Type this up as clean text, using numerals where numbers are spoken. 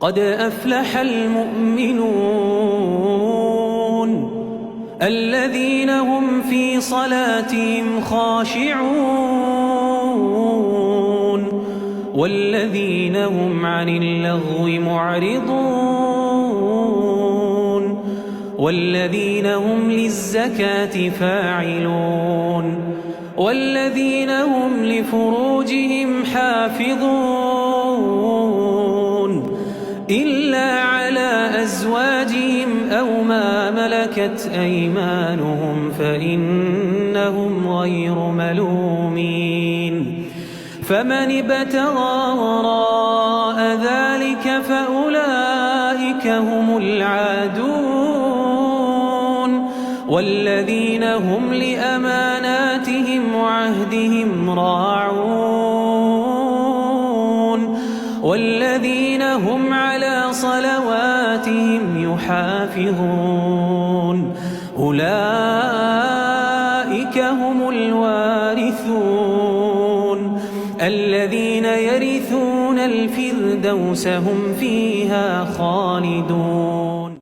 قد أفلح المؤمنون الذين هم في صلاتهم خاشعون والذين هم عن اللغو معرضون والذين هم للزكاة فاعلون والذين هم لفروجهم حافظون إلا على أزواجهم أو ما ملكت أيمانهم فإنهم غير ملومين فمن ابتغى وراء ذلك فأولئك هم العادون والذين هم لأماناتهم وعهدهم راعون والذين هم على صلواتهم يحافظون أولئك هم الوارثون الذين يرثون الفردوس هم فيها خالدون.